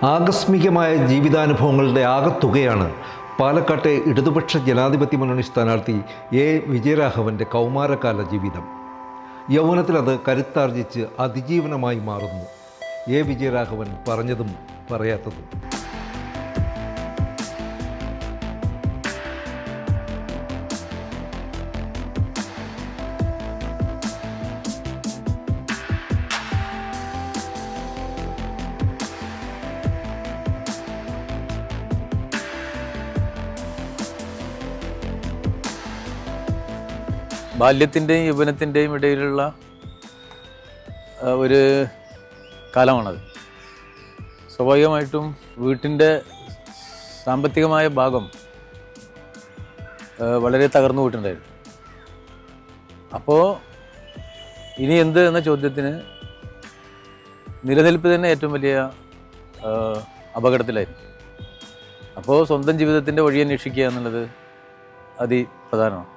ആകസ്മികമായ ജീവിതാനുഭവങ്ങളുടെ ആകത്തുകയാണ് പാലക്കാട്ടെ ഇടതുപക്ഷ ജനാധിപത്യ മുന്നണി സ്ഥാനാർത്ഥി എ വിജയരാഘവൻ്റെ കൗമാരകാല ജീവിതം. യൗവനത്തിൽ അത് കരുത്താർജിച്ച് അതിജീവനമായി മാറുന്നു. എ വിജയരാഘവൻ പറഞ്ഞതും പറയാത്തതും. ബാല്യത്തിൻ്റെയും യൗവനത്തിൻ്റെയും ഇടയിലുള്ള ഒരു കാലമാണത്. സ്വാഭാവികമായിട്ടും വീട്ടിൻ്റെ സാമ്പത്തികമായ ഭാഗം വളരെ തകർന്നു പോയിട്ടുണ്ടായിരുന്നു. അപ്പോൾ ഇനി എന്ത് എന്ന ചോദ്യത്തിന് നിലനിൽപ്പ് തന്നെ ഏറ്റവും വലിയ അപകടത്തിലായിരുന്നു. അപ്പോൾ സ്വന്തം ജീവിതത്തിൻ്റെ വഴി അന്വേഷിക്കുക എന്നുള്ളത് അതിപ്രധാനമാണ്.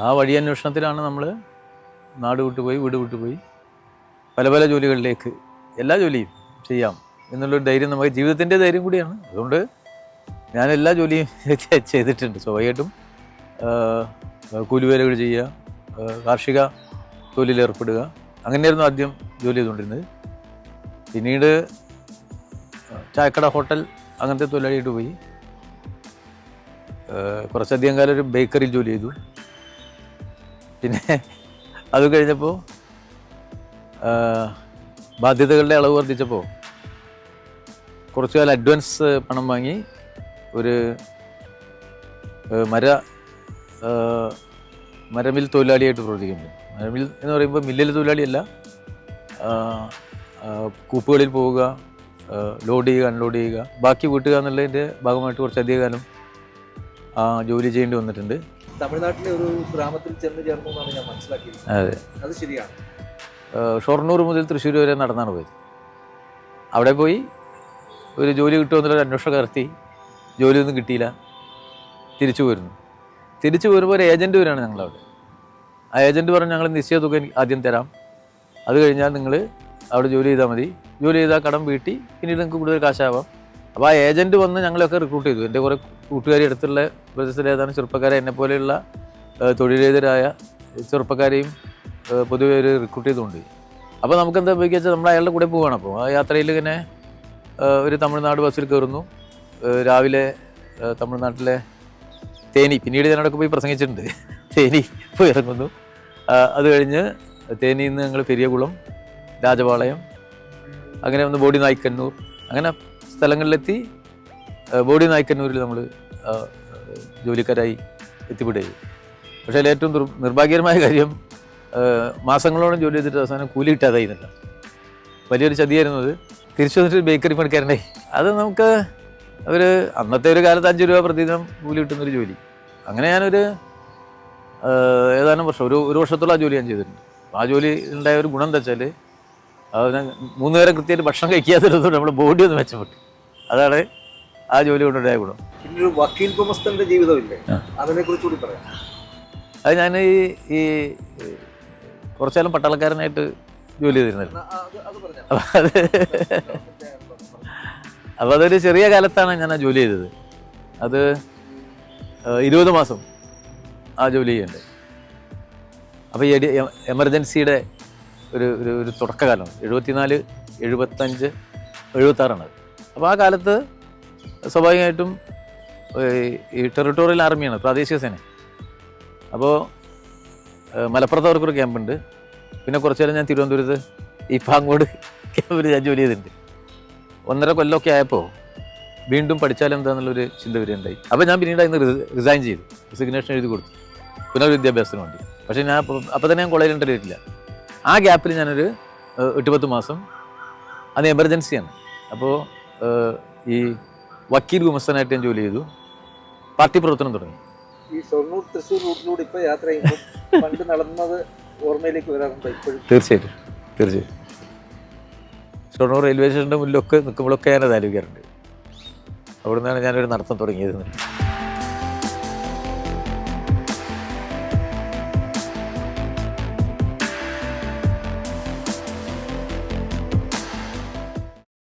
ആ വഴി അന്വേഷണത്തിലാണ് നമ്മൾ നാട് വിട്ടുപോയി, വീട് വിട്ടുപോയി, പല പല ജോലികളിലേക്ക്, എല്ലാ ജോലിയും ചെയ്യാം എന്നുള്ളൊരു ധൈര്യം നമുക്ക് ജീവിതത്തിൻ്റെ ധൈര്യം കൂടിയാണ്. അതുകൊണ്ട് ഞാൻ എല്ലാ ജോലിയും ചെയ്തിട്ടുണ്ട്. സ്വാഭാവികമായിട്ടും കൂലിവേലകൾ ചെയ്യുക, കാർഷിക ജോലിയിൽ ഏർപ്പെടുക, അങ്ങനെയായിരുന്നു ആദ്യം ജോലി ചെയ്തുകൊണ്ടിരുന്നത്. പിന്നീട് ചായക്കട, ഹോട്ടൽ അങ്ങനത്തെ തൊഴിലാളിയായിട്ട് പോയി. കുറച്ചധികം കാലം ഒരു ബേക്കറിയിൽ ജോലി ചെയ്തു. പിന്നെ അത് കഴിഞ്ഞപ്പോൾ ബാധ്യതകളുടെ അളവ് വർദ്ധിച്ചപ്പോൾ കുറച്ചു കാലം അഡ്വാൻസ് പണം വാങ്ങി ഒരു മരമിൽ തൊഴിലാളിയായിട്ട് പ്രവർത്തിക്കുന്നുണ്ട്. മരമിൽ എന്ന് പറയുമ്പോൾ മില്ലിൽ തൊഴിലാളിയല്ല, കൂപ്പുകളിൽ പോവുക, ലോഡ് ചെയ്യുക, അൺലോഡ് ചെയ്യുക, ബാക്കി വീട്ടുക എന്നുള്ളതിൻ്റെ ഭാഗമായിട്ട് കുറച്ചധികം കാലം ജോലി ചെയ്യേണ്ടി വന്നിട്ടുണ്ട്. തമിഴ്നാട്ടിലെ ഒരു ഗ്രാമത്തിൽ ചെന്ന് ചേർന്നു എന്നാണ് ഞാൻ മനസ്സിലാക്കിയത്. അതെ, അത് ശരിയാണ്. ഷൊർണൂർ മുതൽ തൃശ്ശൂർ വരെ നടന്നാണ് പോയത്. അവിടെ പോയി ഒരു ജോലി കിട്ടുമെന്നുള്ളൊരു അന്വേഷണം നടത്തി. ജോലിയൊന്നും കിട്ടിയില്ല. തിരിച്ചു പോരുന്നു. തിരിച്ചു പോരുമ്പോൾ ഒരു ഏജൻറ്റ് വരികയാണ് ഞങ്ങളവിടെ. ആ ഏജൻറ്റ് പറഞ്ഞു, ഞങ്ങൾ നിശ്ചയ തുക ആദ്യം തരാം, അത് കഴിഞ്ഞാൽ നിങ്ങൾ അവിടെ ജോലി ചെയ്താൽ മതി, ജോലി ചെയ്താൽ കടം വീട്ടി പിന്നീട് നിങ്ങൾക്ക് കൂടുതൽ കാശാവാം. അപ്പോൾ ആ ഏജൻറ്റ് വന്ന് ഞങ്ങളെയൊക്കെ റിക്രൂട്ട് ചെയ്തു. എൻ്റെ കുറേ കൂട്ടുകാരി, അടുത്തുള്ള പ്രദേശത്തിലെ ഏതാനും ചെറുപ്പക്കാരെ, എന്നെപ്പോലെയുള്ള തൊഴിലേതരായ ചെറുപ്പക്കാരെയും പൊതുവെ ഒരു റിക്രൂട്ട് ചെയ്തുകൊണ്ട്. അപ്പോൾ നമുക്ക് എന്താ ഉപയോഗിക്കുക വെച്ചാൽ നമ്മൾ അയാളുടെ കൂടെ പോവുകയാണ്. അപ്പോൾ ആ യാത്രയിൽ ഇങ്ങനെ ഒരു തമിഴ്നാട് ബസ്സിൽ കയറുന്നു. രാവിലെ തമിഴ്നാട്ടിലെ തേനി, പിന്നീട് ഞാനവിടെയൊക്കെ പോയി പ്രസംഗിച്ചിട്ടുണ്ട്, തേനി പോയി ഇറങ്ങുന്നു. അത് കഴിഞ്ഞ് തേനിയിൽ നിന്ന് ഞങ്ങൾ പെരിയകുളം, രാജപാളയം, അങ്ങനെ ഒന്ന് ബോഡി നായ്ക്കന്നൂർ, അങ്ങനെ സ്ഥലങ്ങളിലെത്തി. ബോഡി നായ്ക്കന്നൂരിൽ നമ്മൾ ജോലിക്കാരായി എത്തിപ്പെടുകയും. പക്ഷേ അതിൽ ഏറ്റവും നിർഭാഗ്യകരമായ കാര്യം, മാസങ്ങളോളം ജോലി ചെയ്തിട്ട് അവസാനം കൂലി കിട്ടാതായിരുന്നില്ല. വലിയൊരു ചതിയായിരുന്നു അത്. തിരിച്ചു വന്നിട്ട് ബേക്കറി പണിക്കാരനെ, അത് നമുക്ക് ഒരു അന്നത്തെ ഒരു കാലത്ത് 5 രൂപ പ്രതിദിനം കൂലി കിട്ടുന്നൊരു ജോലി. അങ്ങനെ ഞാനൊരു ഏതാനും വർഷം, ഒരു വർഷത്തോളം ആ ജോലി ഞാൻ ചെയ്തിട്ടുണ്ട്. ആ ജോലി ഉണ്ടായ ഒരു ഗുണം എന്താ വെച്ചാൽ, ഞാൻ 3 നേരം കൃത്യമായിട്ട് ഭക്ഷണം കഴിക്കാത്തതുകൊണ്ട് നമ്മുടെ ബോഡി ഒന്ന് മെച്ചപ്പെട്ടു. അതാണ് ആ ജോലി കൊണ്ടുണ്ടായ ഗുണം. പിന്നെ ഒരു വക്കീൽ ഗുമസ്തന്റെ ജീവിതമില്ലേ, അതിനെ കുറിച്ചുകൂടി പറയാം. അത് ഞാൻ ഈ കുറച്ചാലും പട്ടാളക്കാരനായിട്ട് ജോലി ചെയ്തിരുന്നല്ലോ. അപ്പോൾ അതൊരു ചെറിയ കാലത്താണ് ഞാൻ ആ ജോലി ചെയ്തത്. അത് 20 മാസം ആ ജോലി ചെയ്യേണ്ടത്. അപ്പോൾ ഈ എമർജൻസിയുടെ ഒരു തുടക്കകാലമാണ്. 74, 75, 76 അപ്പോൾ ആ കാലത്ത് സ്വാഭാവികമായിട്ടും ഈ ടെറിട്ടോറിയൽ ആർമിയാണ്, പ്രാദേശിക സേന. അപ്പോൾ മലപ്പുറത്ത് അവർക്കൊരു ക്യാമ്പുണ്ട്. പിന്നെ കുറച്ചു നേരം ഞാൻ തിരുവനന്തപുരത്ത് ഈ പാങ്ങോട് ക്യാമ്പിൽ ഞാൻ ജോലി ചെയ്തിട്ടുണ്ട്. 1.5 കൊല്ലമൊക്കെ ആയപ്പോൾ വീണ്ടും പഠിച്ചാലെന്താന്നുള്ളൊരു ചിന്ത വരികയുണ്ടായി. അപ്പോൾ ഞാൻ പിന്നീട് അതിന് റിസൈൻ ചെയ്തു, റെസിഗ്നേഷൻ എഴുതി കൊടുത്തു പുനർവിദ്യാഭ്യാസത്തിന് വേണ്ടി. പക്ഷേ ഞാൻ അപ്പോൾ തന്നെ ഞാൻ കോളേജിൽ ഉണ്ടായിട്ടില്ല. ആ ഗ്യാപ്പിൽ ഞാനൊരു 8-10 മാസം, അത് എമർജൻസിയാണ്. അപ്പോൾ ഈ വക്കീൽ ഗുമസ്തനായിട്ട് ഞാൻ ജോലി ചെയ്തു. പാർട്ടി പ്രവർത്തനം തുടങ്ങി. ഈ ഷൊർണൂർ തൃശ്ശൂർ റൂട്ടിലൂടെ ഇപ്പോൾ യാത്ര ചെയ്യുമ്പോൾ പണ്ട് നടന്നത് ഓർമ്മയിലേക്ക് വരാറുണ്ട് ഇപ്പോഴും? തീർച്ചയായിട്ടും. ഷൊർണൂർ റെയിൽവേ സ്റ്റേഷൻ്റെ മുന്നിലൊക്കെ നിൽക്കുമ്പോഴൊക്കെ ഞാനത് ആലോചിക്കാറുണ്ട്. അവിടെ നിന്നാണ് ഞാനൊരു നടത്തം തുടങ്ങിയത്.